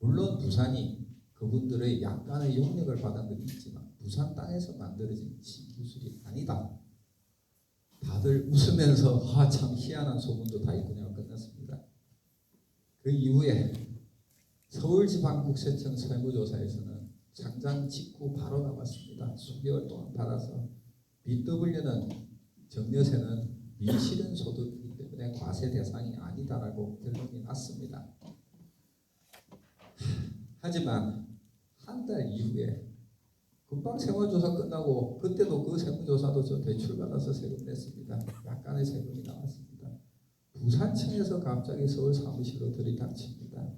물론 부산이 그분들의 약간의 영역을 받은 건 있지만 부산 땅에서 만들어진 신기술이 아니다. 다들 웃으면서 참 희한한 소문도 다 있군요. 끝났습니다. 그 이후에 서울지방국세청 세무조사에서는 상장 직후 바로 나왔습니다. 수개월 동안 받아서 BW는 정여세는 미실현 소득이기 때문에 과세 대상이 아니다라고 결론이 났습니다. 하지만 한 달 이후에 금방 세무조사 끝나고 그때도 그 세무조사도 저 대출 받아서 세금 냈습니다. 약간의 세금이 나왔습니다. 부산청에서 갑자기 서울 사무실로 들이닥칩니다.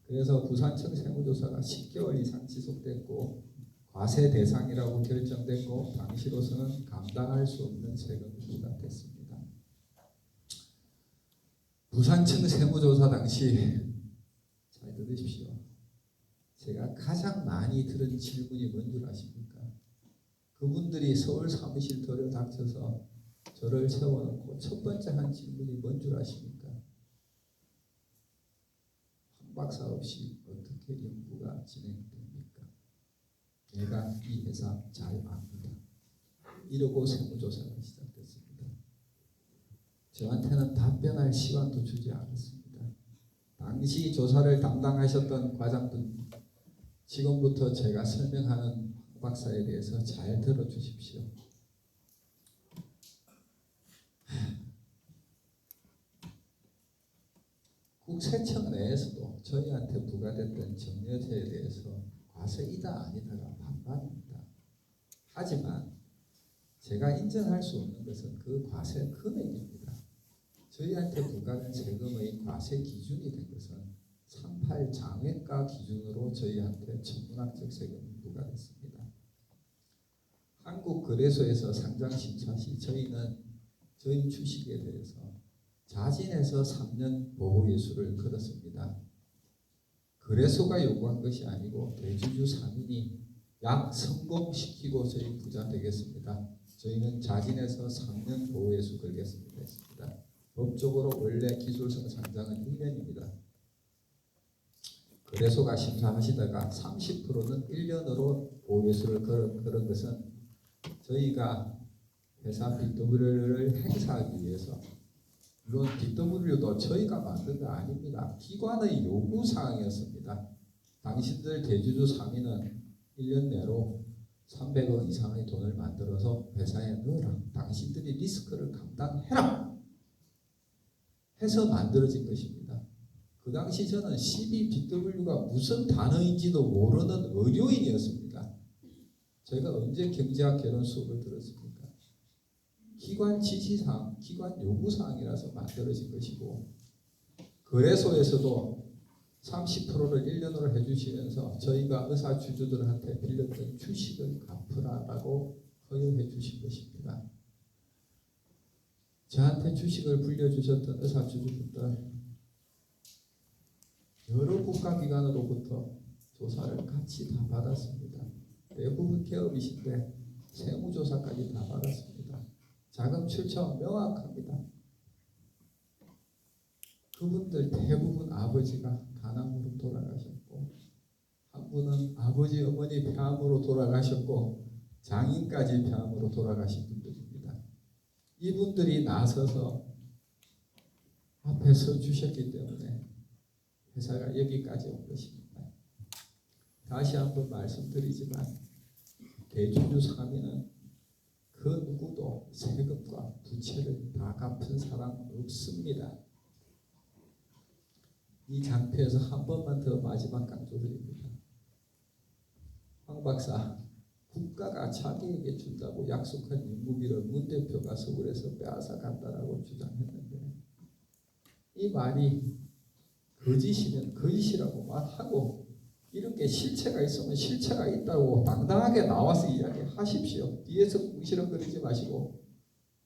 그래서 부산청 세무조사가 10개월 이상 지속됐고 과세 대상이라고 결정됐고 당시로서는 감당할 수 없는 세금이 부과됐습니다. 부산청 세무조사 당시 잘 들으십시오. 제가 가장 많이 들은 질문이 뭔 줄 아십니까? 그분들이 서울 사무실 들여닥쳐서 저를 세워놓고 첫 번째 한 질문이 뭔 줄 아십니까? 황 박사 없이 어떻게 연구가 진행됩니까? 내가 이 회사 잘 압니다. 이러고 세무조사가 시작됐습니다. 저한테는 답변할 시간도 주지 않았습니다. 당시 조사를 담당하셨던 과장분, 지금부터 제가 설명하는 황 박사에 대해서 잘 들어주십시오. 국세청 내에서도 저희한테 부과됐던 정여세에 대해서 과세이다 아니다가 반반입니다. 하지만 제가 인정할 수 없는 것은 그 과세 금액입니다. 저희한테 부과된 세금의 과세 기준이 된 것은 38 장외가 기준으로 저희한테 천문학적 세금이 부과됐습니다. 한국거래소에서 상장심사 시 저희는 저희 주식에 대해서 자진해서 3년 보호예수를 걸었습니다. 거래소가 요구한 것이 아니고 대주주 상인이 약 성공시키고 저희 부자 되겠습니다. 저희는 자진해서 3년 보호예수 걸겠습니다 했습니다. 법적으로 원래 기술성 상장은 1년입니다. 거래소가 심사하시다가 30%는 1년으로 보호예수를 걸은 것은 저희가 회사 BW를 행사하기 위해서, 물론 BW도 저희가 만든 거 아닙니다. 기관의 요구사항이었습니다. 당신들 대주주 상인은 1년 내로 300억 이상의 돈을 만들어서 회사에 넣어라. 당신들이 리스크를 감당해라. 해서 만들어진 것입니다. 그 당시 저는 CBBW가 무슨 단어인지도 모르는 의료인이었습니다. 제가 언제 경제학 개론 수업을 들었습니까? 기관 지시사항, 기관 요구사항이라서 만들어진 것이고, 거래소에서도 30%를 1년으로 해주시면서 저희가 의사 주주들한테 빌렸던 주식을 갚으라고 허용해 주신 것입니다. 저한테 주식을 불려주셨던 의사 주주분들, 여러 국가기관으로부터 조사를 같이 다 받았습니다. 대부분 개업이신데 세무조사까지 다 받았습니다. 자금 출처 명확합니다. 그분들 대부분 아버지가 간암으로 돌아가셨고, 한 분은 아버지 어머니 폐암으로 돌아가셨고, 장인까지 폐암으로 돌아가신 분들입니다. 이분들이 나서서 앞에 서 주셨기 때문에 회사가 여기까지 온 것입니다. 다시 한번 말씀드리지만 대주주 상인은 그 누구도 세금과 부채를 다 갚은 사람 없습니다. 이 장표에서 한 번만 더 마지막 강조드립니다. 황 박사, 국가가 자기에게 준다고 약속한 임무비를 문 대표가 서울에서 빼앗아 갔다라고 주장했는데, 이 말이 거짓이면 거짓이라고 말하고, 이렇게 실체가 있으면 실체가 있다고 당당하게 나와서 이야기하십시오. 뒤에서 뭉시렁거리지 마시고.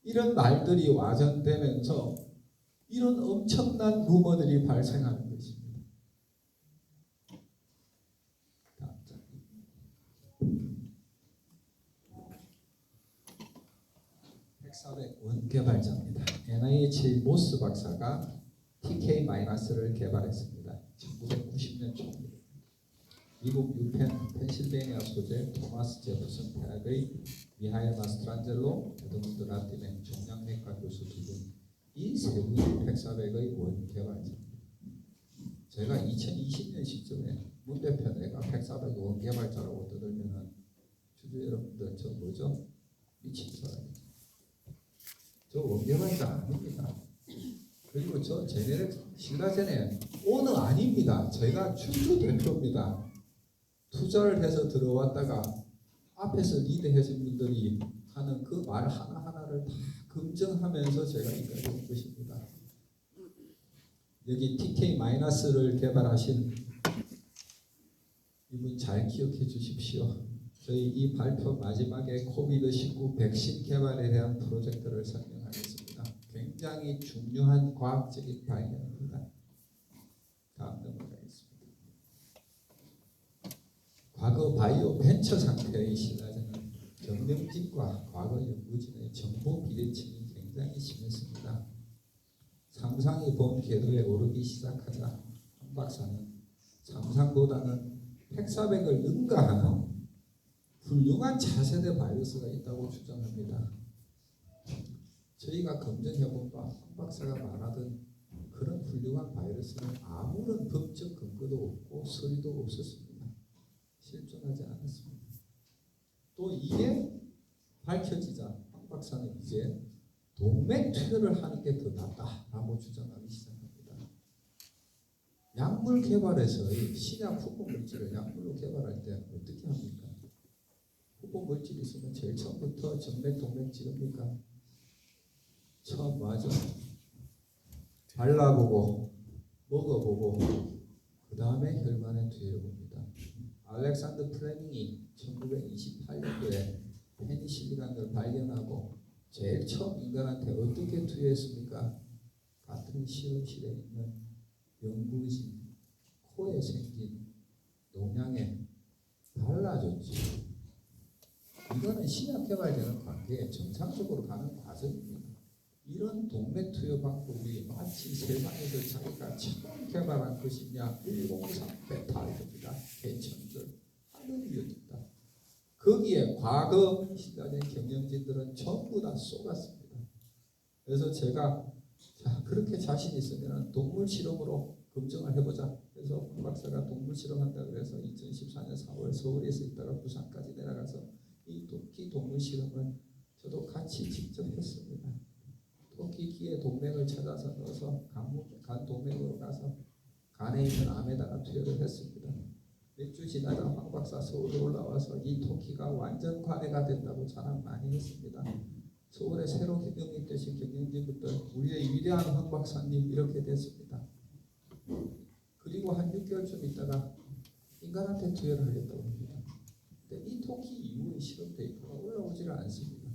이런 말들이 와전되면서 이런 엄청난 루머들이 발생하는 것입니다. 104회 원개발자입니다. NIH 모스 박사가 TK-를 개발했습니다. 1990 미국 유펜 펜실베니아 소재 토마스 제프슨 대학의 미하엘 마스트란젤로, 에드문드 라틴의 종양내과 교수 두 분, 이 세 분이 팩사백의 원개발자입니다. 제가 2020년 시점에 문 대표 내가 팩사백 원개발자라고 떠들면은 주주 여러분들 저 뭐죠? 미친 사람이죠. 저 원개발자 아닙니다. 그리고 저 제네렉 신라젠의 오너 아닙니다. 제가 주주 대표입니다. 투자를 해서 들어왔다가 앞에서 리드해준 분들이 하는 그 말 하나하나를 다 검증하면서 제가 이까지 온 것입니다. 여기 TK-를 개발하신 이분 잘 기억해 주십시오. 저희 이 발표 마지막에 코비드-19 백신 개발에 대한 프로젝트를 설명하겠습니다. 굉장히 중요한 과학적인 발견입니다. 다음 넘어가겠습니다. 과거 바이오 벤처 상태의 신라젠은 경영진과 과거 연구진의 정보 비대칭이 굉장히 심했습니다. 상상이 본 궤도에 오르기 시작하자 한 박사는 상상보다는 팩사백을 능가하는 훌륭한 차세대 바이러스가 있다고 주장합니다. 저희가 검증해본 바 한 박사가 말하던 그런 훌륭한 바이러스는 아무런 법적 근거도 없고 서류도 없었습니다. 실존하지 않았습니다. 또 이게 밝혀지자 한 박사는 이제 동맥 투여를 하는 게 더 낫다라고 주장하기 시작합니다. 약물 개발에서 신약 후보 물질을 약물로 개발할 때 어떻게 합니까? 후보 물질이 있으면 제일 처음부터 정맥, 동맥 찌릅니까? 처음 맞아. 발라보고 먹어보고 그 다음에 혈관에 투여해봅니다. 알렉산더 플레밍이 1928년도에 페니실린을 발견하고 제일 처음 인간한테 어떻게 투여했습니까? 같은 실험실에 있는 연구진 코에 생긴 농약에 발라줬죠. 이거는 신약 개발되는 관계에 정상적으로 가는 과정입니다. 이런 동맥 투여 방법이 마치 세상에서 자기가 처음 개발한 것이냐 103 베타입니다. 개천들 하늘 위에 있다. 거기에 과거 신라젠 경영진들은 전부 다 속았습니다. 그래서 제가 그렇게 자신 있으면 동물 실험으로 검증을 해보자. 그래서 황 박사가 동물 실험한다 그래서 2014년 4월 서울에서 있다가 부산까지 내려가서 이 토끼 동물 실험을 저도 같이 직접 했습니다. 토끼 귀에 동맥을 찾아서 넣어서 간 동맥으로 가서 간에 있는 암에다가 투여를 했습니다. 몇 주 지나자 황 박사 서울에 올라와서 이 토끼가 완전 관해가 된다고 자랑 많이 했습니다. 서울에 새로 경영되신 경영진분들 우리의 위대한 황 박사님 이렇게 됐습니다. 그리고 한 6개월쯤 있다가 인간한테 투여를 하겠다고 합니다. 근데 이 토끼 이후의 실험 데이터가 올라오지를 않습니다.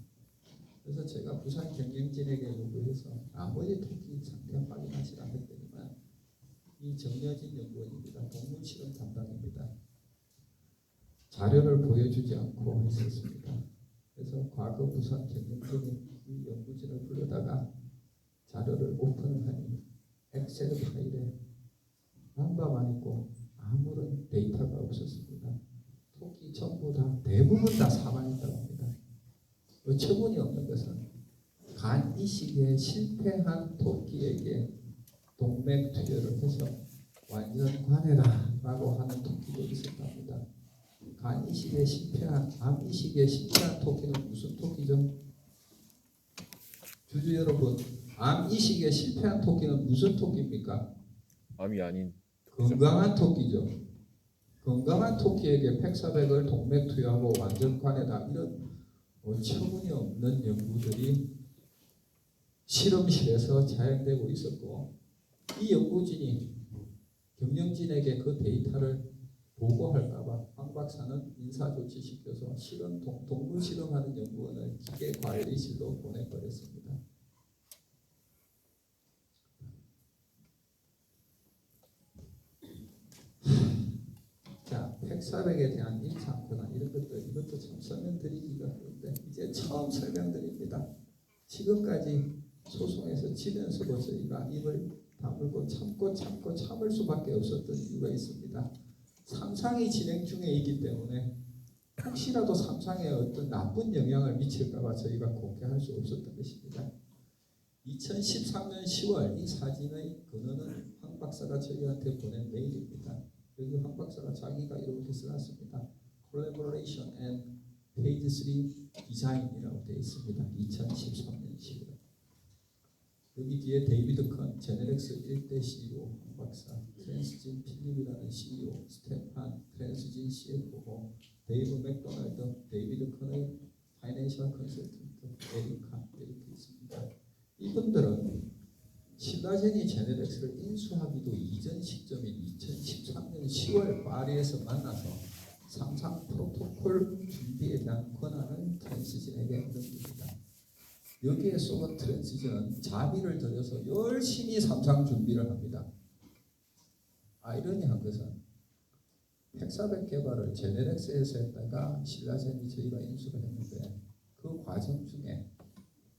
그래서 제가 부산 경영진에게 요구해서 나머지 토끼 상태 확인하시라 했더니만 이 정여진 연구원입니다. 동물 실험 담당입니다. 자료를 보여주지 않고 있었습니다. 그래서 과거 부산 경영진이 이 연구진을 불러다가 자료를 오픈을 하니 엑셀 파일에 남바만 있고 아무런 데이터가 없었습니다. 토끼 전부 다 대부분 다 사망했다고 합니다. 어처구니 없는 것은 간 이식에 실패한 토끼에게 동맥 투여를 해서 완전 관해라라고 하는 토끼도 있었답니다. 간 이식에 실패한, 암 이식에 실패한 토끼는 무슨 토끼죠? 주주 여러분, 암 이식에 실패한 토끼는 무슨 토끼입니까? 암이 아닌 건강한 토끼죠. 건강한 토끼에게 팩사백을 동맥 투여하고 완전 관해다 이런 어처구니 없는 연구들이 실험실에서 자행되고 있었고 이 연구진이 경영진에게 그 데이터를 보고할까봐 황 박사는 인사조치시켜서 동물 실험하는 연구원을 기계관리실로 보내버렸습니다. 자, 팩사백에 대한 1차 변화 이런 것들 이것도 참 설명드리기가 어려운데 이제 처음 설명드립니다. 지금까지 소송에서 지면서도 저희가 입을 다물고 참고 참을 수밖에 없었던 이유가 있습니다. 삼상이 진행 중에 있기 때문에 혹시라도 삼상에 어떤 나쁜 영향을 미칠까봐 저희가 공개할 수 없었던 것입니다. 2013년 10월 이 사진의 근원은 황 박사가 저희한테 보낸 메일입니다. 여기 황 박사가 자기가 이렇게 써놨습니다. Collaboration and Page 3 Design이라고 되어 있습니다. 2013년 10월. 여기 뒤에 데이비드 컨, 제네렉스 1대 CEO 황 박사, 트랜스진 필립이라는 CEO, 스테판, 트랜스진 CFO, 데이브 맥도날드, 데이비드 컨의 파이낸셜 컨설턴트, 에리카 이렇게 있습니다. 이분들은 신라젠이 제네렉스를 인수하기도 이전 시점인 2013년 10월 파리에서 만나서 삼상 프로토콜 준비에 대한 권한을 트랜스진에게 넘깁니다. 여기에 속은 트랜스진은 자비를 들여서 열심히 삼상 준비를 합니다. 아이러니한 것은 헥사백 개발을 제네렉스에서 했다가 신라젠이 저희가 인수를 했는데 그 과정 중에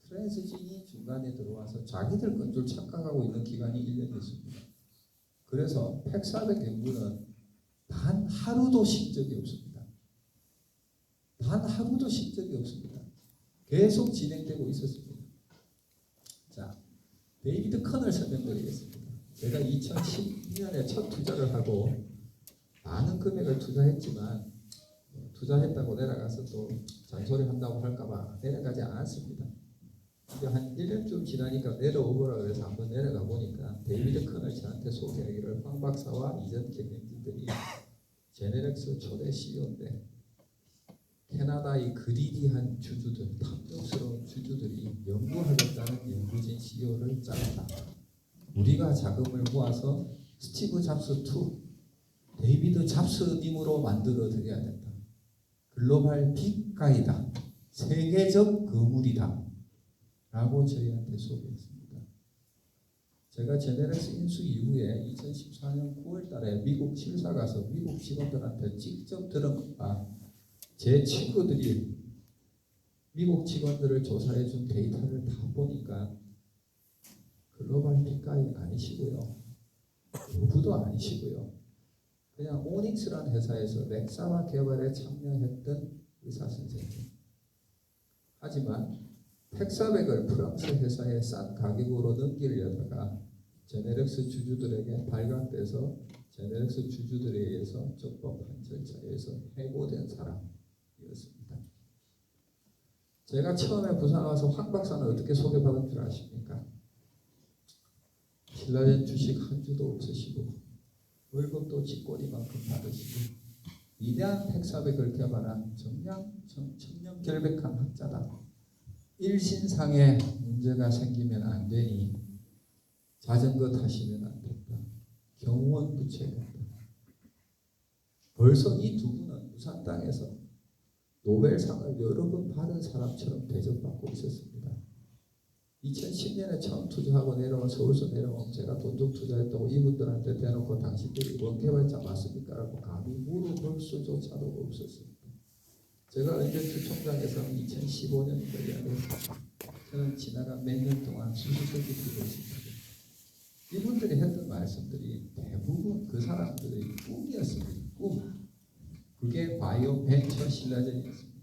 트랜스진이 중간에 들어와서 자기들 건 줄 착각하고 있는 기간이 1년이 있습니다. 그래서 헥사백 연구는 단 하루도 쉰 적이 없습니다. 단 하루도 쉰 적이 없습니다. 계속 진행되고 있었습니다. 자, 데이비드 컨을 설명드리겠습니다. 제가 2012년에 첫 투자를 하고 많은 금액을 투자했지만 투자했다고 내려가서 또 잔소리 한다고 할까봐 내려가지 않았습니다. 이제 한 1년쯤 지나니까 내려오거라 그래서 한번 내려가 보니까 데이비드 컨을 저한테 소개하기를 황 박사와 이전 경영진들이 제네렉스 초대 CEO인데 캐나다의 그리디한 주주들, 탐욕스러운 주주들이 연구하겠다는 연구진 CEO를 짜겠다. 우리가 자금을 모아서 스티브 잡스 2, 데이비드 잡스님으로 만들어 드려야 된다. 글로벌 빅가이다. 세계적 거물이다. 라고 저희한테 소개했습니다. 제가 제네렉스 인수 이후에 2014년 9월 달에 미국 실사 가서 미국 직원들한테 직접 들은 것과 제 친구들이 미국 직원들을 조사해 준 데이터를 다 보니까 글로벌 빅가이 아니시고요. 누구도 아니시고요. 그냥 오닉스라는 회사에서 렉사마 개발에 참여했던 의사 선생님. 하지만 헥사백을 프랑스 회사에 싼 가격으로 넘기려다가 제네렉스 주주들에게 발각돼서 제네렉스 주주들에 의해서 적법한 절차에 의해서 해고된 사람이었습니다. 제가 처음에 부산 와서 황 박사는 어떻게 소개받은 줄 아십니까? 신라젠 주식 한 주도 없으시고 월급도 쥐꼬리만큼 받으시고 위대한 헥사백을 개발한 청렴결백한 학자다. 일신상에 문제가 생기면 안 되니 자전거 타시면 안 된다. 경호원 부채야 된다. 벌써 이 두 분은 부산 땅에서 노벨상을 여러 번 받은 사람처럼 대접받고 있었습니다. 2010년에 처음 투자하고 내려와 서울서 내려오면 제가 돈 좀 투자했다고 이분들한테 대놓고 당신들이 원개발자 맞습니까? 라고 감히 물어볼 수조차도 없었습니다. 제가 언제 주총장에서 2015년도에 저는 지나간 몇 년 동안 수시적이 들고 있습니다. 이분들이 했던 말씀들이 대부분 그 사람들의 꿈이었습니다. 꿈. 그게 바이오 벤처 신라젠이었습니다.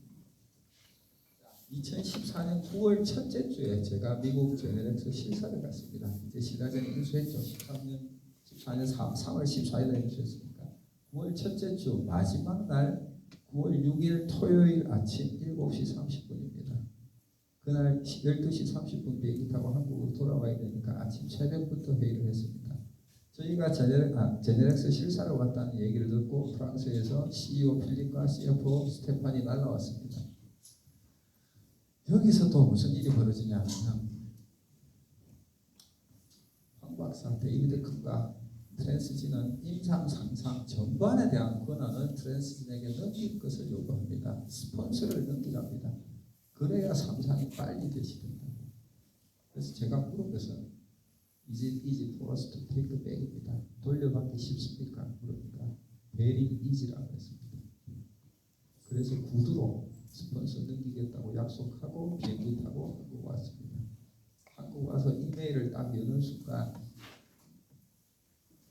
2014년 9월 첫째 주에 제가 미국 제네렉스 실사를 갔습니다. 이제 신라젠 인수했죠. 14년 3월 14일에 인수했으니까 9월 첫째 주 마지막 날 9월 6일 토요일 아침 7시 30분입니다. 그날 12시 30분 비행기 타고 한국으로 돌아와야 되니까 아침 새벽부터 회의를 했습니다. 저희가 제네렉스 실사로 갔다는 얘기를 듣고 프랑스에서 CEO 필립과 CFO 스테판이 날라왔습니다. 여기서 또 무슨 일이 벌어지냐면 황 박사, 데이비드 컨과 트랜스진은 임상 상상 전반에 대한 권한을 트랜스진에게 넘길 것을 요구합니다. 스폰서를 넘기랍니다. 그래야 삼상이 빨리 되시된다. 그래서 제가 물은 것은 Is it easy for us to take back입니다. 돌려받기 쉽습니까? 그러니까 very easy라고 했습니다. 그래서 구두로 스폰서 넘기겠다고 약속하고 비행기 타고 한국 왔습니다. 한국 와서 이메일을 딱 여는 순간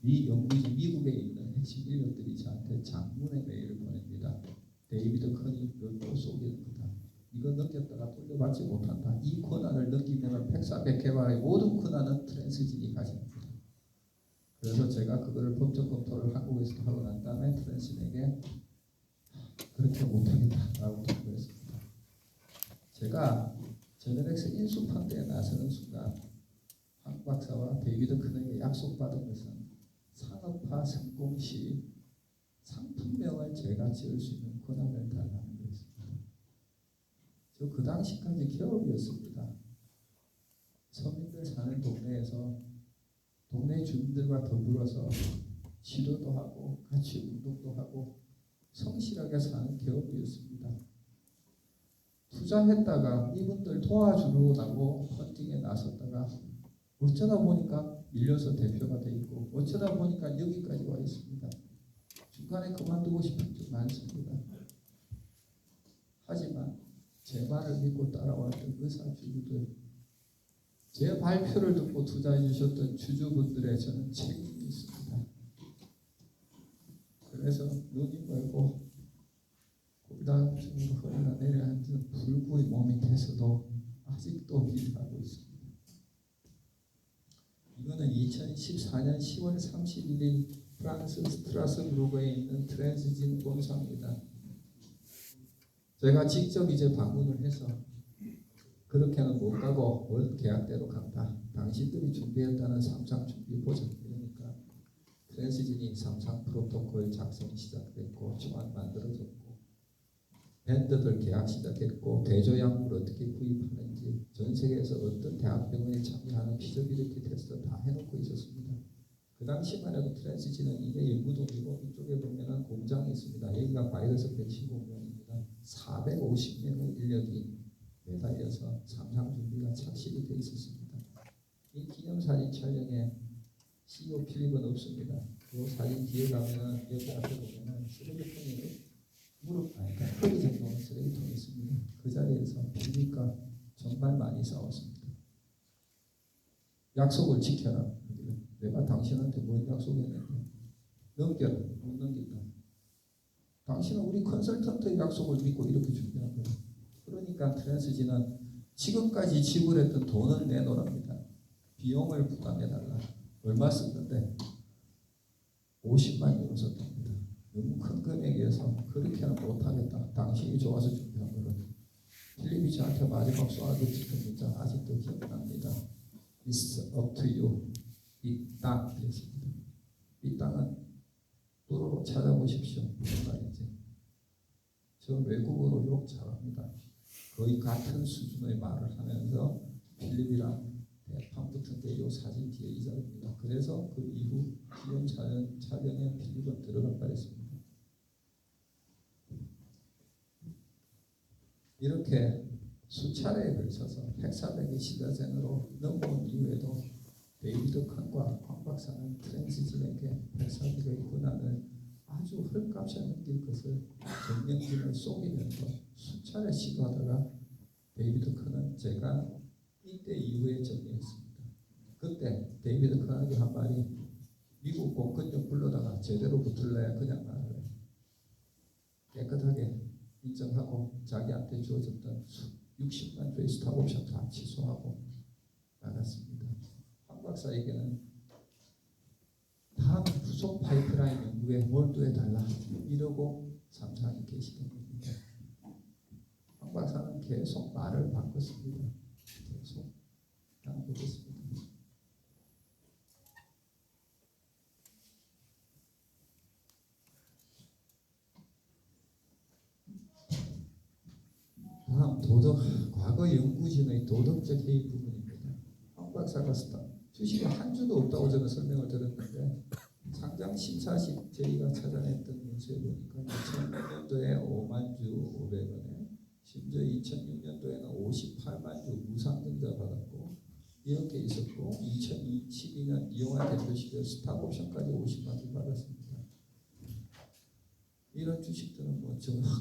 미 연구진 미국에 있는 핵심 인력들이 저한테 장문의 메일을 보냅니다. 데이비드 커니 널또 속이는 거다. 이거 넘겼다가 돌려받지 못한다. 이 권한을 넘기면 100, 개발의 모든 권한은 트랜스진이 가집니다. 그래서 제가 그거를 법적 검토를 한국에서 하고 난 다음에 트랜스진에게 그렇게 못하겠다라고 통보했습니다. 제가 제너렉스 인수 판대에 나서는 순간 황 박사와 데이비드 커니에게 약속받은 것은 산업화 성공 시 상품명을 제가 지을 수 있는 권한을 달라는 거였습니다. 저 그 당시까지 기업이었습니다. 서민들 사는 동네에서 동네 주민들과 더불어서 치료도 하고 같이 운동도 하고 성실하게 사는 기업이었습니다. 투자했다가 이분들 도와주려고 펀딩에 나섰다가 어쩌다 보니까 밀려서 대표가 돼 있고 어쩌다 보니까 여기까지 와 있습니다. 중간에 그만두고 싶은 게 많습니다. 하지만 제 말을 믿고 따라왔던 의사주주들, 제 발표를 듣고 투자해 주셨던 주주분들의 저는 책임이 있습니다. 그래서 눈이 멀고 골다공증으로 허리가 내려앉은 불구의 몸이 돼서도 아직도 일하고 있습니다. 이거는 2014년 10월 31일 프랑스 스트라스부르크에 있는 트랜스진 본사입니다. 제가 직접 이제 방문을 해서 그렇게는 못 가고 월 계약대로 간다. 당신들이 준비했다는 삼상 준비 보자. 이러니까 트랜스진이 삼상 프로토콜 작성 시작됐고 초안 만들어졌고 밴드들 계약 시작했고 대조약물 어떻게 구입하는지 전 세계에서 어떤 대학병원에 참여하는 피저빌리티 테스트 다 해놓고 있었습니다. 그 당시만 해도 트랜스진은 이게 연구동이고 이쪽에 보면은 공장이 있습니다. 여기가 바이러스 백신 공장입니다. 450명의 인력이 매달려서 삼상 준비가 착실히 돼 있었습니다. 이 기념사진 촬영에 CEO 필립은 없습니다. 그 사진 뒤에 가면은 여기 앞에 보면은 쓰레기통이 허리 정도는 쓰레기통이 있습니다. 그 자리에서 필립과 정말 많이 싸웠습니다. 약속을 지켜라. 내가 당신한테 뭔 약속했는데 넘겨라. 못 넘긴다. 당신은 우리 컨설턴트의 약속을 믿고 이렇게 준비한 거예요. 그러니까 트랜스진은 지금까지 지불했던 돈을 내놓으랍니다. 비용을 부담해달라. 얼마 썼는데 50만 유로 썼답니다. 너무 큰 금액이어서 그렇게는 못하겠다. 당신이 좋아서 준비한 거를. 필립이 저한테 마지막 쏘아붙이던 문자 아직도 기억납니다. It's up to you. 이 땅 됐습니다. 이 땅은 뚜로로 찾아보십시오. 무슨 말인지. 저 외국어로 욕 잘합니다. 거의 같은 수준의 말을 하면서 필립이랑 대판 붙은데 이 사진 뒤에 이 자리입니다. 그래서 그 이후 기념 촬영에 필립은 들어가 버렸습니다. 이렇게 수차례에 걸쳐서 헥사백의 시가전으로 넘어온 이후에도 데이비드 칸과 황 박사는 트랜스진에게 헥사백의 권한을 아주 헐값에 넘길 것을 정명진을 속이면서 수차례 시도하다가 데이비드 칸은 제가 이때 이후에 정리했습니다. 그때 데이비드 칸에게 한 말이 미국 공권력 불러다가 제대로 붙을래 그냥 말해. 깨끗하게 인정하고 자기한테 주어졌던 60만 주의 스탁옵션 다 취소하고 나갔습니다. 황 박사에게는 다음 후속 파이프라인 연구에 몰두해달라 이러고 삼상이 계시던 겁니다. 황 박사는 계속 말을 바꿨습니다. 계속 보겠습니다. 다음 과거 연구진의 도덕적 해이 부분입니다. 황 박사가 주식이 한 주도 없다고 저는 설명을 들었는데 상장 심사식 저희가 찾아냈던 문서에 보니까 2006년도에 5만 주 500원에 심지어 2006년도에는 58만 주 무상증자 받았고 이렇게 있었고 2012년 이용한 대표식에 스탁옵션까지 50만 주 받았습니다. 이런 주식들은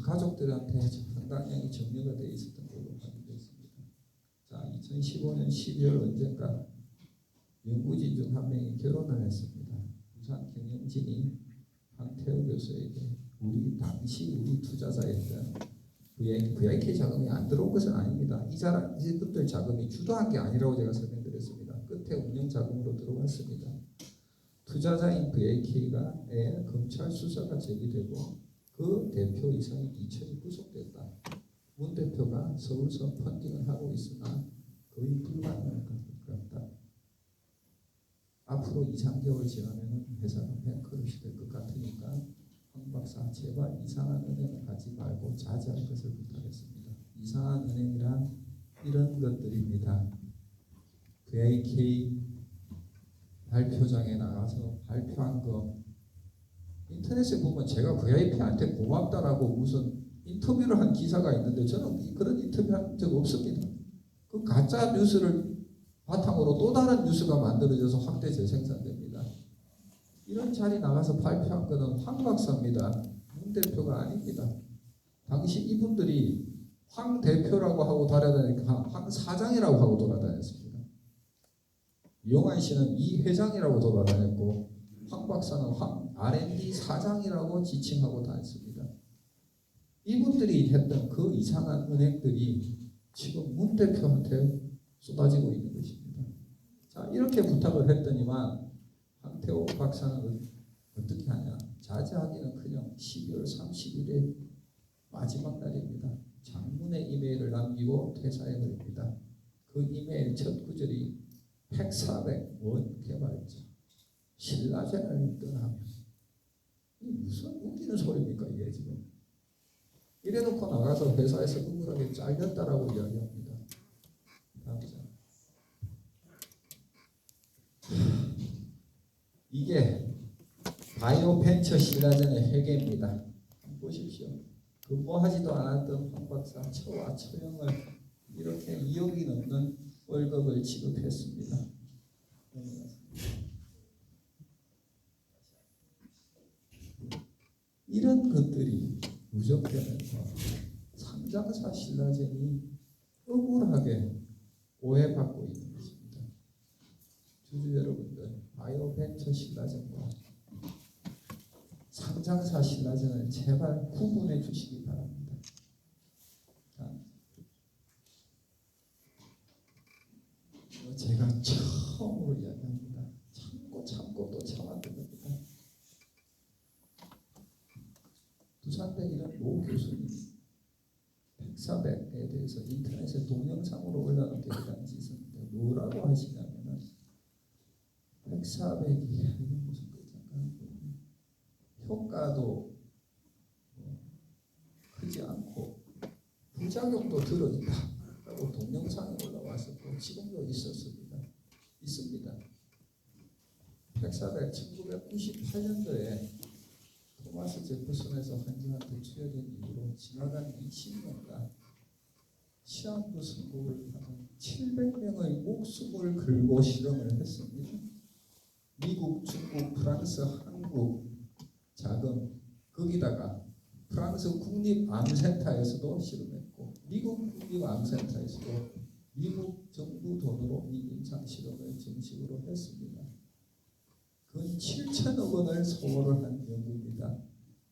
가족들한테 상당량이 점유가 되어 있었던 걸로 확인되어 있습니다. 자, 2015년 12월 언젠가 연구진 중 한 명이 결혼을 했습니다. 부산 경영진이 교수에게 당시 우리 투자자였던 VIK 자금이 안 들어온 것은 아닙니다. 이것들 자금이 주도한 게 아니라고 제가 설명드렸습니다. 끝에 운영 자금으로 들어왔습니다. 투자자인 VIK가 검찰 수사가 제기되고 그 대표 이상이 이천이 구속됐다. 문 대표가 서울서 펀딩을 하고 있으나 거의 불가능할 것 같다. 앞으로 2, 3개월 지나면 회사가 뱅크롯이 될 것 같으니까 황 박사 제발 이상한 은행을 하지 말고 자제할 것을 부탁했습니다. 이상한 은행이란 이런 것들입니다. VIK 발표장에 나가서 발표한 거 인터넷에 보면 제가 VIP한테 고맙다라고 무슨 인터뷰를 한 기사가 있는데 저는 그런 인터뷰 한 적 없습니다. 그 가짜 뉴스를 바탕으로 또 다른 뉴스가 만들어져서 확대 재생산됩니다. 이런 자리 나가서 발표한 것은 황 박사입니다. 문 대표가 아닙니다. 당시 이분들이 황 대표라고 하고 돌아다니까 황 사장이라고 하고 돌아다녔습니다. 이용환 씨는 이 회장이라고 돌아다녔고 황 박사는 황 R&D 사장이라고 지칭하고 다녔습니다. 이분들이 했던 그 이상한 은행들이 지금 문 대표한테 쏟아지고 있는 것입니다. 자, 이렇게 부탁을 했더니만 황태호 박사는 어떻게 하냐? 자제하기는커녕 12월 30일에 마지막 날입니다. 장문의 이메일을 남기고 퇴사해버립니다. 그 이메일 첫 구절이 10400 원개발자 신라젠을 떠나면 이 무슨 웃기는 소리입니까 이게 지금? 이래놓고 나가서 회사에서 억울하게 잘렸다라고 이야기합니다. 다음이죠. 이게 바이오벤처 신라젠의 회계입니다. 보십시오. 근무하지도 않았던 황 박사 처와 처형을 이렇게 2억이 넘는 월급을 지급했습니다. 이런 것들이 누적되면서 상장사 신라젠이 억울하게 오해받고 있는 것입니다. 주주 여러분들, 바이오벤처 신라젠과 상장사 신라젠을 제발 구분해 주시기 바랍니다. 제가 처음으로 이야기합니다. 참고 또 참았던 겁니다. 부산대 이런 모 교수님 10400에 대해서 인터넷에 동영상으로 올려놓게 된 짓인데 뭐라고 하시냐면은 10400이 이게 무슨 거잖아요. 효과도 크지 않고 부작용도 들어있다 라고 동영상이 올라왔었고 지금도 있습니다. 10400 1998년도에 토마스 제퍼슨에서 환자한테 투여된 이후로 지나간 20년간 시한부 선고를 하는 700명의 목숨을 걸고 실험을 했습니다. 미국, 중국, 프랑스, 한국 자금 거기다가 프랑스 국립암센터에서도 실험했고 미국 국립암센터에서도 미국 정부 돈으로 이 임상 실험을 정식으로 했습니다. 근 7천억 원을 소모를 한 연구입니다.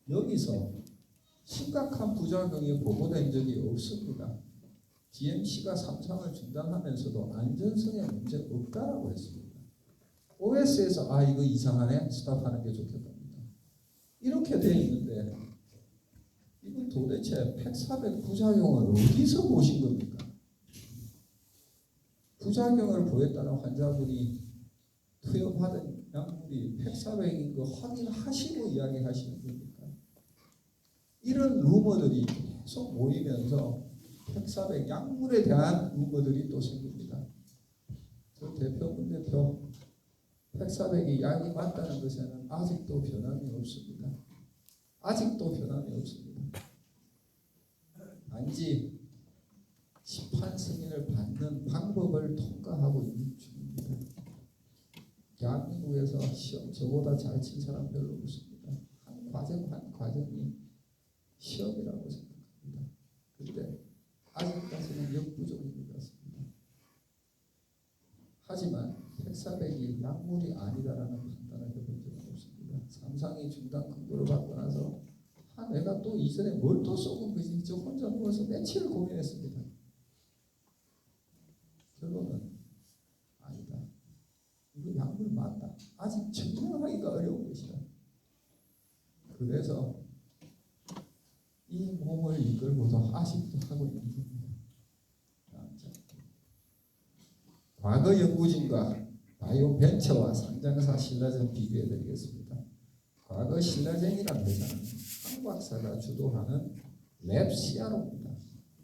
여기서 심각한 부작용이 보고된 적이 없습니다. DMC가 3상을 중단하면서도 안전성에 문제 없다라고 했습니다. OS에서 이거 이상하네 스탑하는 게 좋겠답니다. 이렇게 돼 있는데 이건 도대체 10400 부작용을 어디서 보신 겁니까? 부작용을 보였다는 환자분이 투여받은 약물이 10400인 거 확인하시고 이야기하시는 겁니까? 이런 루머들이 계속 모이면서 10400 약물에 대한 루머들이 또 생깁니다. 저 대표, 문 대표 10400이 약이 맞다는 것에는 아직도 변함이 없습니다. 아직도 변함이 없습니다. 단지 심판 승인을 받는 방법을 통과하고 있는 중입니다. 대한민국에서 시험 저보다 잘 친 사람 별로 없습니다. 한 과정이 시험이라고 생각합니다. 그런데 아직까지는 역부족인 것 같습니다. 하지만 10400이 약물이 아니다라는 판단을 해본 적은 없습니다. 3상이 중단 근거를 받고 나서 내가 또 이전에 뭘 또 쏘은 거지? 저 혼자 누워서 며칠을 고민했습니다. 결론은 아니다. 이거 약물 맞다. 아직 증명하기가 어려운 것이다. 그래서 이 몸을 이끌고도 아직도 하고 있는 겁니다. 과거 연구진과 바이오 벤처와 상장사 신라젠 비교해 드리겠습니다. 과거 신라젠이라는 회사는 한 박사가 주도하는 랩 CRO입니다.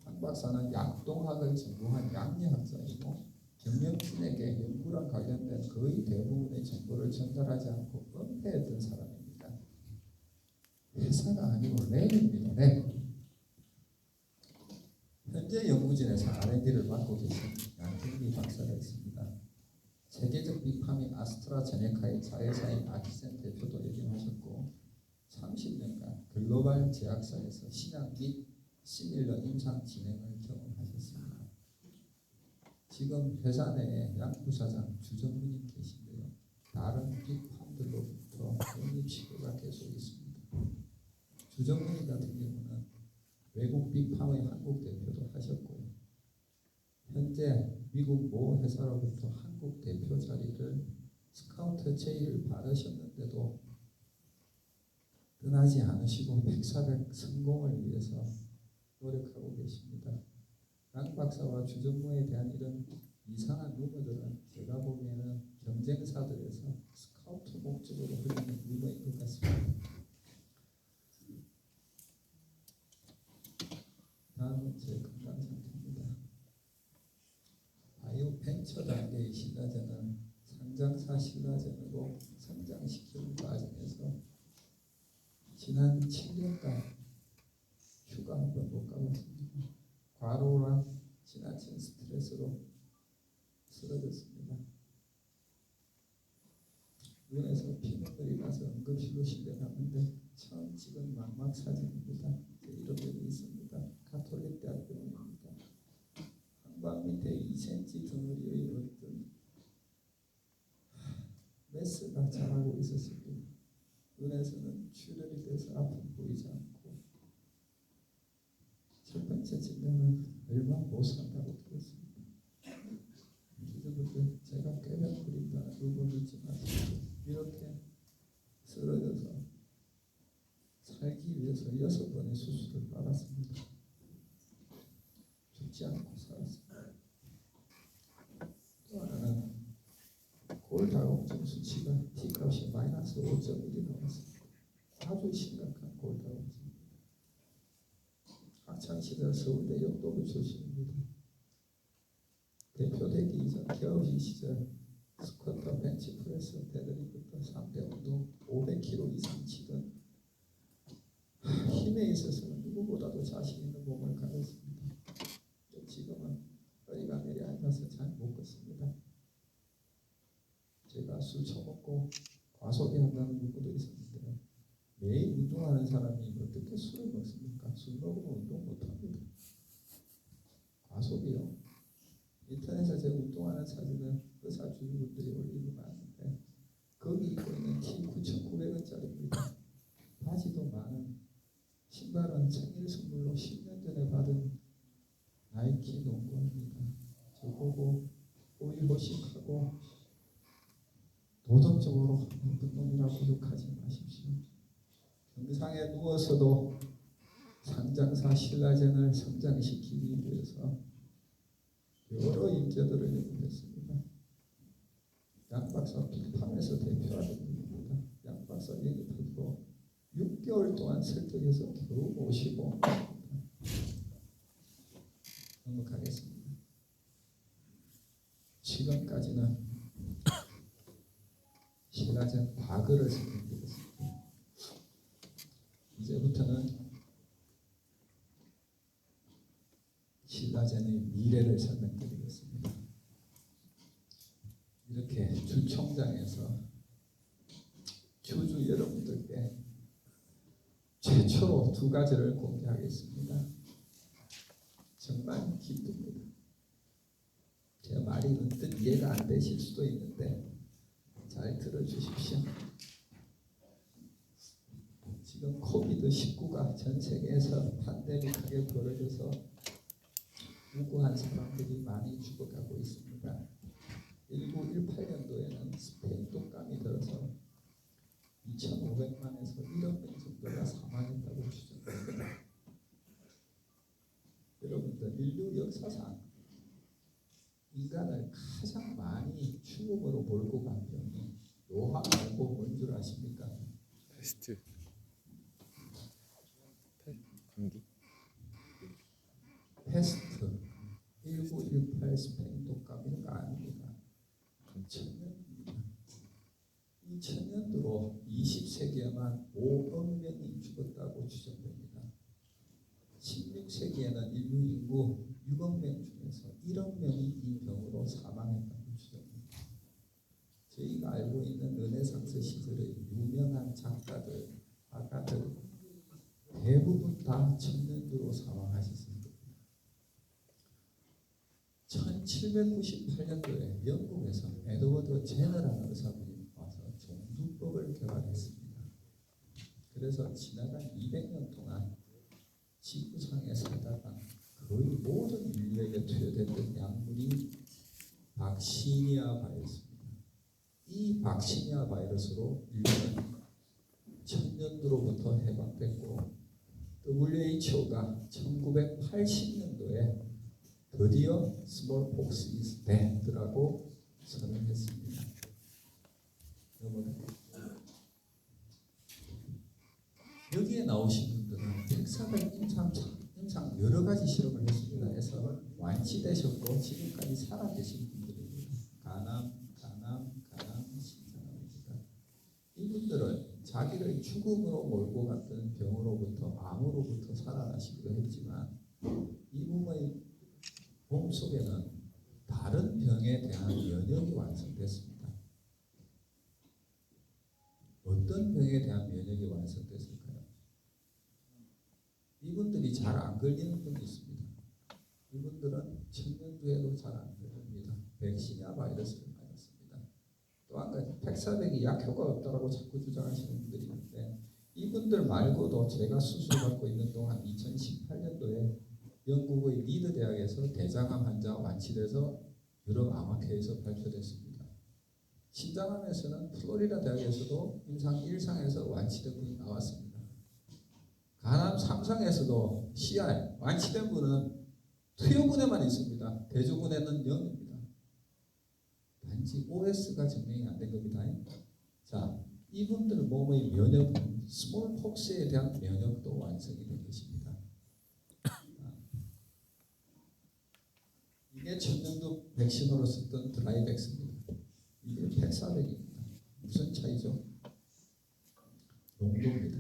한 박사는 약동학을 전공한 양리학자이고 경영진에게 연구랑 관련된 거의 대부분의 정보를 전달하지 않고 은폐했던 사람입니다. 회사가 아니고 랩입니다. 랩. 현재 연구진에서 R&D를 맡고 계신 양승미 박사가 있습니다. 세계적 빅파미 아스트라제네카의 자회사인 아키센 대표도 역임하셨고 30년간 글로벌 제약사에서 신약 및 시밀러 임상 진행을 경험하셨습니다. 지금 회사 내에 양 부사장 주전무님 계신데요. 다른 빅팜들로부터 독립 시도가 계속 있습니다. 주전무님 같은 경우는 외국 빅팜의 한국 대표도 하셨고요. 현재 미국 모 회사로부터 한국 대표 자리를 스카우트 제의를 받으셨는데도 떠나지 않으시고 백사백 성공을 위해서 노력하고 계십니다. 양 박사와 주전무에 대한 이런 이상한 루머들은 제가 보기에는 경쟁사들에서 스카우트 목적으로 흘리는 루머인 것 같습니다. 다음은 제 건강 상태입니다. 바이오 벤처 단계의 신라젠은 상장사 신라젠으로 성장시키는 과정에서 지난 7년간 휴가 한 번 못 가봤습니다. 과로랑 지나친 스트레스로 쓰러졌습니다. 눈에서 피눈물이 나서 응급실로 실려갔는데 처음 찍은 망막 사진입니다. 제 이름이 있습니다. 가톨릭 대학병원입니다. 한방 밑에 2cm 덩어리의 어떤 메스가 자라고 있었습니다. 눈에서는 출혈이 돼서 앞은 보이지 않고 첫 번째 진단은 얼마 못 산다고 들었습니다. 기도부터 제가 꾀변 부린다는 누구 믿지 마시고 이렇게 쓰러져서 살기 위해서 6번의 수술을 받았습니다. 죽지 않고 살았습니다. 또 하나는 골다공증 수치가 T값이 마이너스 5.1이 나왔습니다. 아주 심각한 골다공증. 학창시절 서울대 역도부 출신입니다. 대표되기 이전 겨우시 시절 스쿼트, 벤치프레스, 데드리프트 3대 운동 500kg 이상 치던 힘에 있어서는 누구보다도 자신 있는 몸을 가졌습니다. 지금은 허리가 내려앉아서 잘 못 걷습니다. 제가 술 처먹고 과속이 한다는 누구도 있었는데요. 매일 운동하는 사람이 어떻게 술을 먹습니까? 술 먹으면 운동 못합니다. 과속이요. 인터넷에 제가 운동하는 사진을 의사 주주분들이 올리고 많은데 거기 입고 있는 티 9,900원짜리입니다. 바지도 많은, 신발은 생일 선물로 10년 전에 받은 나이키 농구입니다. 저보고 호의호식하고 도덕적으로 나쁜 놈이라고 욕하지 마십시오. 병상에 누워서도 상장사 신라젠을 성장시키기 위해서 여러 인재들을 연구했습니다. 양 박사 빅팜에서 대표하던 분입니다. 양 박사 영입하고 6개월 동안 설득해서 겨우 모시고 등록하겠습니다. 지금까지는 신라젠 과거를 설명드렸습니다. 이제부터는 신라젠의 미래를 설명드리겠습니다. 이렇게 주총장에서 주주 여러분들께 최초로 2가지를 공개하겠습니다. 정말 기쁩니다. 제 말이 언뜻 이해가 안 되실 수도 있는데 잘 들어주십시오. 지금 지금 코비드-19가 전 세계에서 팬데믹하게 벌어져서 무고한 사람들이 많이 죽어가고 있습니다. 1918년도에는 스페인 독감이 들어서 2,500만에서 1억 명 정도가 사망했다고 추정됩니다. 여러분들, 인류 역사상 인간을 가장 많이 죽음으로 몰고 간 병이 노화 말고 뭔 줄 아십니까? 패스트. 감기. 패스트, 1918 스페인 독감 이런 거 아닙니다. 천년입니다. 이 천년도로 20세기에만 5억 명이 죽었다고 추정됩니다. 16세기에는 인류 인구 6억 명 중에서 1억 명이 이 병으로 사망했다고 추정됩니다. 저희가 알고 있는 르네상스 시절의 유명한 작가들, 화가들 대부분 다 천년도로 사망하셨습니다. 1798년도에 영국에서 에드워드 제너라는 의사분이 와서 종두법을 개발했습니다. 그래서 지나간 200년 동안 지구상에 살다가 거의 모든 인류에게 투여됐던 약물이 박시니아 바이러스입니다. 이 박시니아 바이러스로 인류는 천년도로부터 해방됐고 WHO가 1980년도에 드디어 smallpox is dead라고 선언했습니다. 여기에 나오신 분들은 백사백 임상 여러 가지 실험을 했습니다. 해서 완치되셨고 지금까지 살아계신 분들입니다. 간암, 신장암입니다. 이분들은 자기를 죽음으로 몰고 갔던 병으로부터 암으로부터 살아나시기도 했지만 이분의 몸속에는 다른 병에 대한 면역이 완성됐습니다. 어떤 병에 대한 면역이 완성됐을까요? 이분들이 잘 안 걸리는 분이 있습니다. 이분들은 천년두에도 잘 안 걸립니다. 백신이나 바이러스를 맞았습니다. 또 한 가지, 백사백이 약효가 없다고 자꾸 주장하시는 분들이 있는데 이분들 말고도 제가 수술받고 있는 동안 2018년도에 영국의 리드 대학에서 대장암 환자 완치돼서 여러 암학회에서 발표됐습니다. 신장암에서는 플로리다 대학에서도 임상 1상에서 완치된 분이 나왔습니다. 간암 3상에서도 CR 완치된 분은 투여군에만 있습니다. 대조군에는 0입니다. 단지 OS가 증명이 안 된 겁니다. 자, 이분들 몸의 면역은 스몰폭스에 대한 면역도 완성이 된 것입니다. 이게 천년도 백신으로 썼던 드라이백스입니다. 이게 팩사백입니다. 무슨 차이죠? 농도입니다.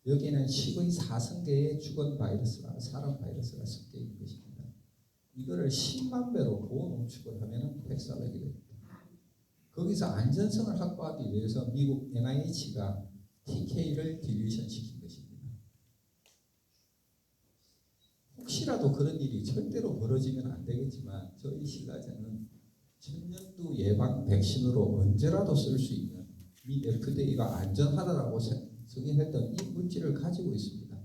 여기는 12사승계의 주건 바이러스와 사람 바이러스가 섞여 있는 것입니다. 이거를 10만 배로 고농축을 하면 팩사백이 됩니다. 거기서 안전성을 확보하기 위해서 미국 NIH가 TK를 딜리션 시킨 것입니다. 혹시라도 그런 일이 절대로 벌어지면 안 되겠지만 저희 신라제는 천년두 예방 백신으로 언제라도 쓸 수 있는 미 FDA가 안전하다라고 승인했던 이 물질을 가지고 있습니다.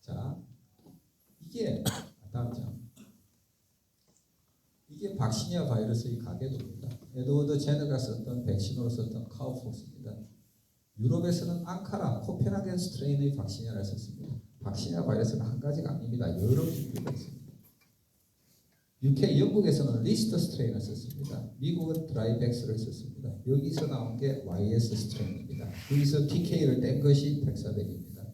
자, 이게 다음 장. 이게 박시니아 바이러스의 가계도입니다. 에드워드 제너가 썼던 백신으로 썼던 카우폭스입니다. 유럽에서는 앙카라, 코펜하겐 스트레인의 박시니아를 썼습니다. 박시니아 바이러스는 한 가지가 아닙니다. 여러 종류가 있습니다. UK, 영국에서는 리스터 스트레인을 썼습니다. 미국은 드라이백스를 썼습니다. 여기서 나온 게 YS 스트레인입니다. 여기서 TK를 뗀 것이 백사백입니다.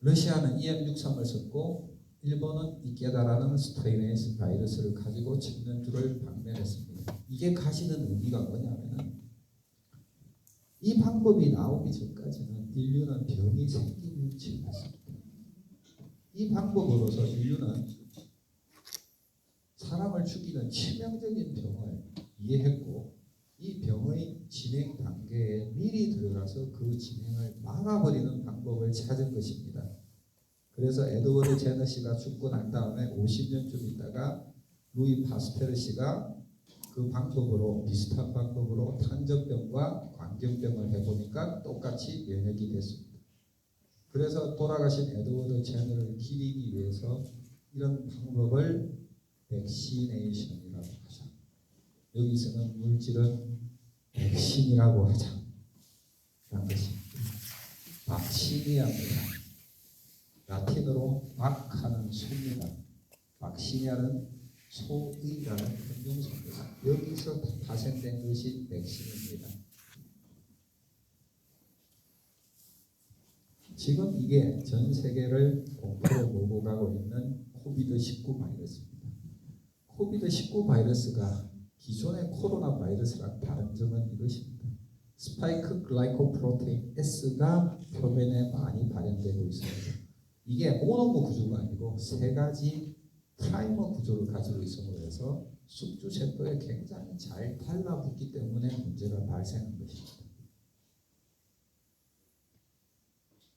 러시아는 EM63을 썼고 일본은 이케다라는 스트레인의 바이러스를 가지고 천년두를 방면했습니다. 이게 가지는 의미가 뭐냐면은 이 방법이 나오기 전까지는 인류는 병이 생기는 치였습니다. 이 방법으로서 인류는 사람을 죽이는 치명적인 병을 이해했고 이 병의 진행 단계에 미리 들어가서 그 진행을 막아버리는 방법을 찾은 것입니다. 그래서 에드워드 제너 씨가 죽고 난 다음에 50년쯤 있다가 루이 파스테르 씨가 그 방법으로 비슷한 방법으로 탄저병과 광견병을 해보니까 똑같이 면역이 됐습니다. 그래서 돌아가신 에드워드 제너를 기리기 위해서 이런 방법을 백시네이션이라고 하자. 여기서는 물질은 백신이라고 하자. 라는 것입니다. 박시니아입니다. 라틴어로 박하는 소입니다. 박시니아는 소의라는 형용사입니다. 여기서 파생된 것이 백신입니다. 지금 이게 전 세계를 공포로 몰고 가고 있는 코비드-19 바이러스입니다. 코비드-19 바이러스가 기존의 코로나 바이러스랑 다른 점은 이것입니다. 스파이크 글라이코프로테인 S가 표면에 많이 발현되고 있습니다. 이게 모노머 구조가 아니고 세 가지 프라이머 구조를 가지고 있음으로 해서 숙주 세포에 굉장히 잘 달라붙기 때문에 문제가 발생한 것입니다.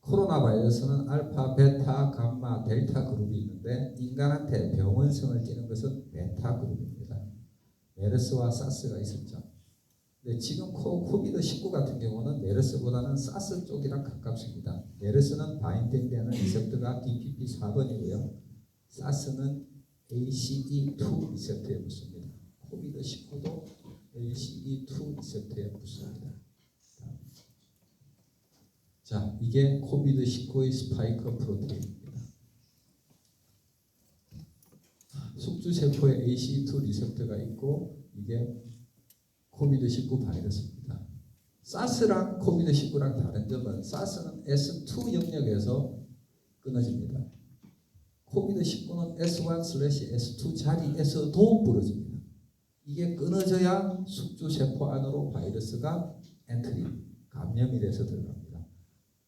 코로나 바이러스는 알파, 베타, 감마, 델타 그룹이 있는데 인간한테 병원성을 띠는 것은 베타 그룹입니다. 메르스와 사스가 있었죠. 근데 지금 코비드-19 같은 경우는 메르스보다는 사스 쪽이랑 가깝습니다. 메르스는 바인딩되는 리셉터가 DPP4번이고요. 사스는 ACE2 리셉터에 붙습니다. 코비드-19도 ACE2 리셉터에 붙습니다. 자, 이게 코비드-19의 스파이크 프로테인입니다. 숙주세포에 ACE2 리셉터가 있고 이게 코비드-19 바이러스입니다. 사스랑 코비드-19랑 다른 점은 사스는 S2 영역에서 끊어집니다. 코비드-19는 S1/S2 자리에서도 부러집니다. 이게 끊어져야 숙주세포 안으로 바이러스가 엔트리, 감염이 돼서 들어갑니다.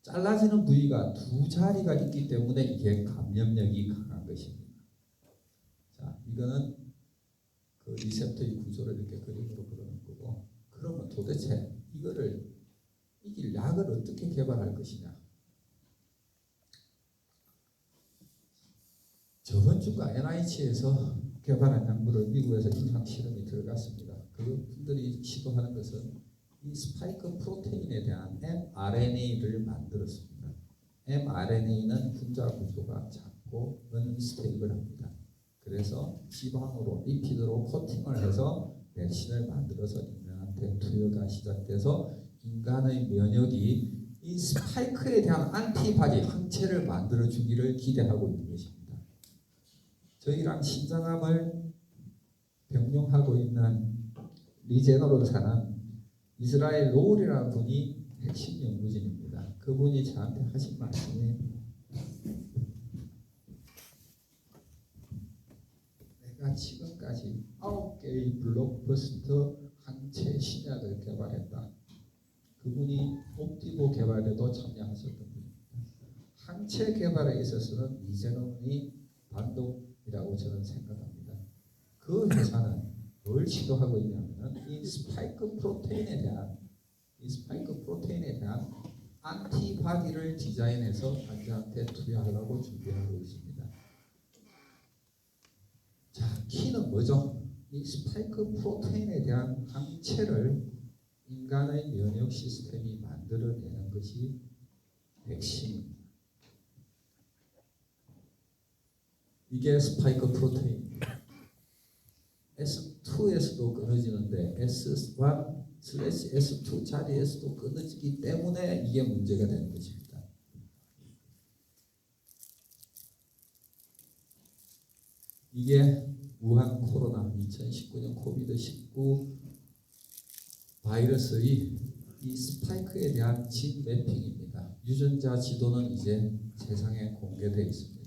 잘라지는 부위가 두 자리가 있기 때문에 이게 감염력이 강한 것입니다. 자, 이거는 그 리셉터의 구조를 이렇게 그림으로 그려놓은 거고, 그러면 도대체 이거를 이길 약을 어떻게 개발할 것이냐? 저번 주가 NIH에서 개발한 약물을 미국에서 임상 실험이 들어갔습니다. 그분들이 시도하는 것은 이 스파이크 프로테인에 대한 mRNA를 만들었습니다. mRNA는 분자 구조가 작고 언스테이블합니다. 그래서 지방으로 리피드로 코팅을 해서 백신을 만들어서 인간한테 투여가 시작돼서 인간의 면역이 이 스파이크에 대한 안티바디 항체를 만들어 주기를 기대하고 있는 것입니다. 저희랑 신장암을 병용하고 있는 리제너론사는 이스라엘 로울이라는 분이 핵심 연구진입니다. 그분이 저한테 하신 말씀이 내가 지금까지 9개의 블록버스터 항체 신약을 개발했다. 그분이 옵티보 개발에도 참여하셨던 분입니다. 항체 개발에 있어서는 리제논이 단독이라고 저는 생각합니다. 그 회사는 뭘 시도하고 있냐면 이 스파이크 프로테인에 대한 안티바디를 디자인해서 환자한테 투여하려고 준비하고 있습니다. 자, 키는 뭐죠? 이 스파이크 프로테인에 대한 항체를 인간의 면역 시스템이 만들어내는 것이 백신입니다. 이게 스파이크 프로테인입니다. S2에서도 끊어지는데 S1/S2 자리에서도 끊어지기 때문에 이게 문제가 되는 것입니다. 이게 우한 코로나 2019년 코비드-19 바이러스의 이 스파이크에 대한 진 매핑입니다. 유전자 지도는 이제 세상에 공개되어 있습니다.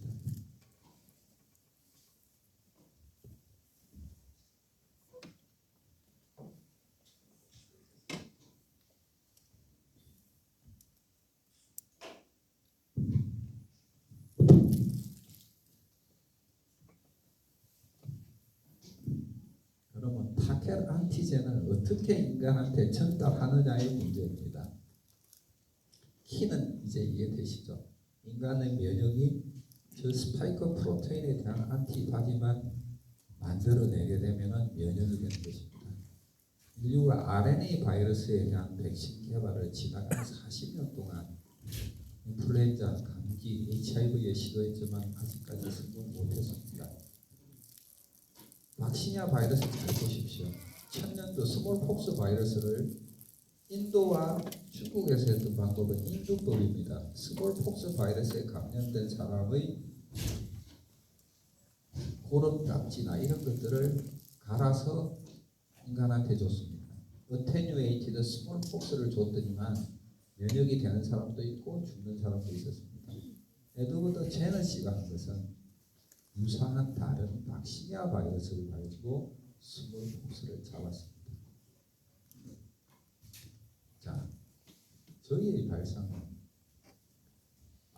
그러면 타켓 안티젠을 어떻게 인간한테 전달하느냐의 문제입니다. 키는 이제 이해되시죠? 인간의 면역이 저 스파이크 프로테인에 대한 안티바디만 만들어내게 되면 면역이 되는 것입니다. 인류가 RNA 바이러스에 대한 백신 개발을 지난 40년 동안 인플루엔자, 감기, HIV에 시도했지만 아직까지 성공 못했습니다. 박시냐 바이러스 잘 보십시오. 천년도 스몰폭스 바이러스를 인도와 중국에서 했던 방법은 인두법입니다. 스몰폭스 바이러스에 감염된 사람의 고름딱지나 이런 것들을 갈아서 인간한테 줬습니다. 어테뉴에이티드 스몰폭스를 줬더니만 면역이 되는 사람도 있고 죽는 사람도 있었습니다. 에드워드 제너 씨가 한 것은 유사한 다른 박시냐 바이러스를 가지고 스몰폭스를 잡았습니다. 자, 저희의 발상은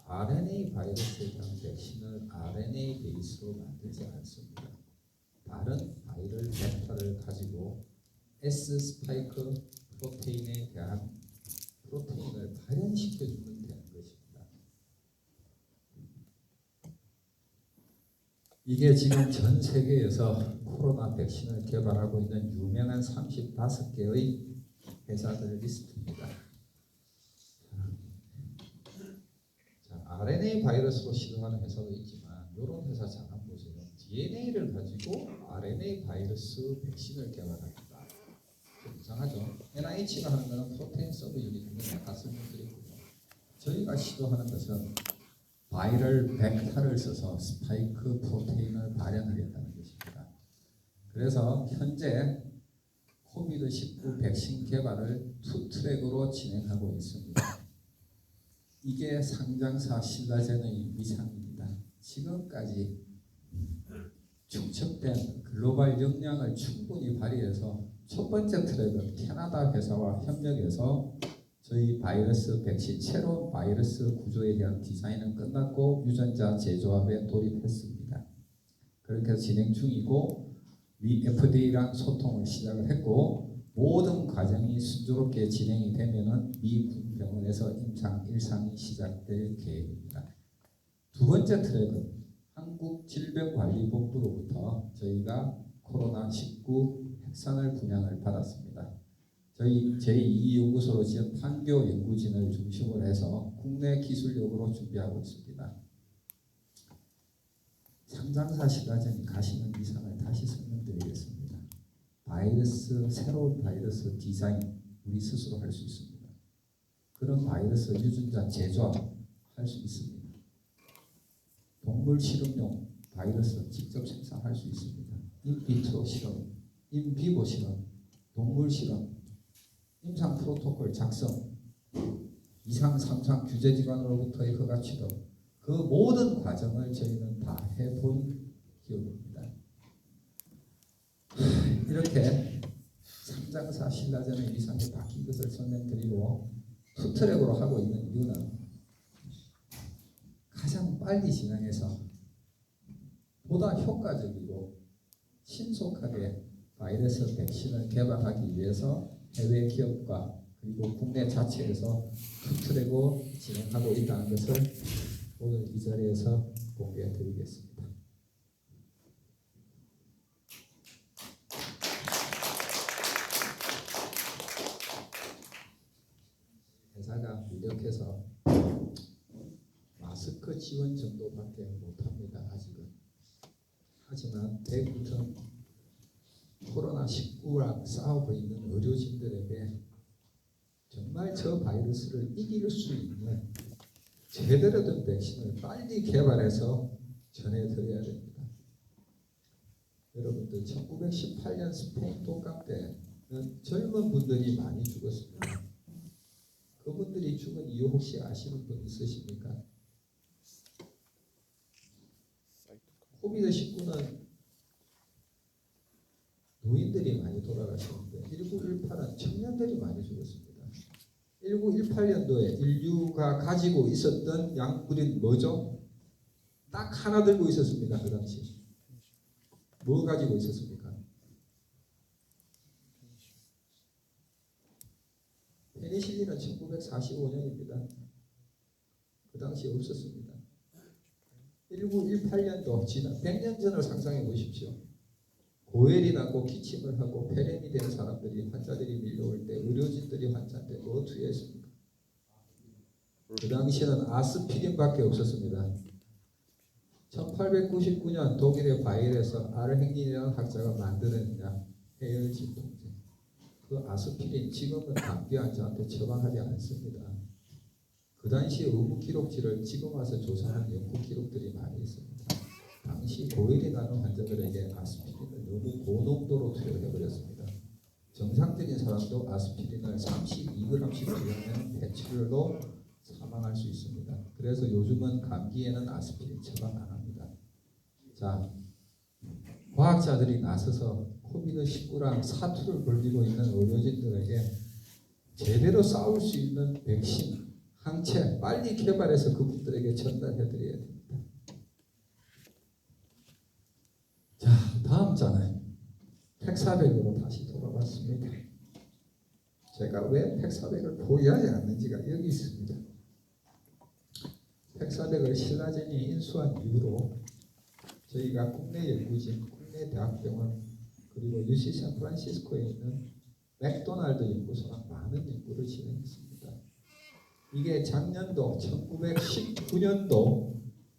RNA 바이러스에 대한 백신을 RNA 베이스로 만들지 않습니다. 다른 바이럴 벡터를 가지고 S 스파이크 프로테인에 대한 프로테인을 발현시켜주면 되는 것입니다. 이게 지금 전 세계에서 코로나 백신을 개발하고 있는 유명한 35개의 회사들 리스트입니다. 자, RNA 바이러스로 시도하는 회사도 있지만 이런 회사 잘 한번 보세요. DNA를 가지고 RNA 바이러스 백신을 개발합니다. 좀 이상하죠? NIH가 하는 것은 프로테인 서브 유닛인데 아까 설명드렸고요. 저희가 시도하는 것은 바이럴 벡터를 써서 스파이크 프로테인을 발현하겠다는 것입니다. 그래서 현재 코비드-19 백신 개발을 투 트랙으로 진행하고 있습니다. 이게 상장사 신라젠의 위상입니다. 지금까지 축적된 글로벌 역량을 충분히 발휘해서 첫 번째 트랙은 캐나다 회사와 협력해서 저희 바이러스 백신 새로운 바이러스 구조에 대한 디자인은 끝났고 유전자 제조합에 돌입했습니다. 그렇게 진행 중이고 미 FDA랑 소통을 시작을 했고 모든 과정이 순조롭게 진행이 되면은 미 군병원에서 임상 1상이 시작될 계획입니다. 두 번째 트랙은 한국질병관리본부로부터 저희가 코로나19 핵산을 분양을 받았습니다. 저희 제2연구소로 지은 판교 연구진을 중심으로 해서 국내 기술력으로 준비하고 있습니다. 상장사 신라젠이 가시는 이상을 다시 설명드리겠습니다. 새로운 바이러스 디자인 우리 스스로 할 수 있습니다. 그런 바이러스 유전자 제조합 할 수 있습니다. 동물 실험용 바이러스 직접 생산할 수 있습니다. 인비트로 실험, 인비보 실험, 동물 실험, 임상 프로토콜 작성, 2상, 3상 규제기관으로부터의 허가 취득 그 모든 과정을 저희는 다 해본 기업입니다. 이렇게 상장사 신라젠의 위상이 바뀐 것을 설명드리고 투트랙으로 하고 있는 이유는 가장 빨리 진행해서 보다 효과적이고 신속하게 바이러스 백신을 개발하기 위해서 해외 기업과 그리고 국내 자체에서 투트랙으로 진행하고 있다는 것을 오늘 이 자리에서 공개해 드리겠습니다. 회사가 무력해서 마스크 지원 정도밖에 못합니다. 아직은. 하지만 대부분 코로나19랑 싸우고 있는 의료진들에게 정말 저 바이러스를 이길 수 있는 제대로 된 백신을 빨리 개발해서 전해드려야 됩니다. 여러분들 1918년 스페인 독감 때는 젊은 분들이 많이 죽었습니다. 그분들이 죽은 이유 혹시 아시는 분 있으십니까? 코비드-19는 노인들이 많이 돌아가셨는데 1918은 청년들이 많이 죽었습니다. 1918년도에 인류가 가지고 있었던 약물인 뭐죠? 딱 하나 들고 있었습니다. 그 당시. 뭐 가지고 있었습니까? 페니실린은 1945년입니다. 그 당시 없었습니다. 1918년도 지난 100년 전을 상상해 보십시오. 고열이 나고 기침을 하고 폐렴이 된 사람들이 환자들이 밀려올 때 의료진들이 환자한테 뭐 투여했습니까? 그 당시에는 아스피린밖에 없었습니다. 1899년 독일의 바이엘에서 아르헨긴이라는 학자가 만들어낸 해열 진통제. 그 아스피린 지금은 감기 환자한테 처방하지 않습니다. 그 당시 의무 기록지를 지금 와서 조사한 연구 기록들이 많이 있습니다. 당시 고열이 나는 환자들에게 아스피린을 너무 고농도로 투여해버렸습니다. 정상적인 사람도 아스피린을 32g씩 투여하면 폐출혈로 사망할 수 있습니다. 그래서 요즘은 감기에는 아스피린 처방 안 합니다. 자, 과학자들이 나서서 코비드19랑 사투를 벌이고 있는 의료진들에게 제대로 싸울 수 있는 백신, 항체 빨리 개발해서 그분들에게 전달해드려야 됩니다. 자, 다음 장은 팩사백으로 다시 돌아왔습니다. 제가 왜 팩사백을 포기하지 않는지가 여기 있습니다. 팩사백을 신라젠이 인수한 이후로 저희가 국내 연구진, 국내 대학병원 그리고 UC 샌프란시스코에 있는 맥도날드 연구소랑 많은 연구를 진행했습니다. 이게 작년도 1919년도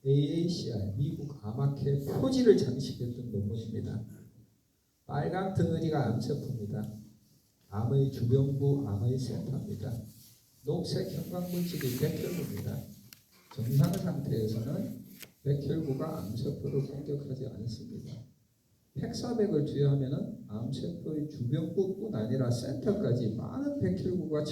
AACR 미국 암학회 표지를 장식했던 논문입니다. 빨간 덩어리가 암세포입니다. 암의 주변부, 암의 센터입니다. 녹색 형광물질이 백혈구입니다. 정상 상태에서는 백혈구가 암세포를 공격하지 않습니다. 팩사백을 투여하면 암세포의 주변부뿐 아니라 센터까지 많은 백혈구가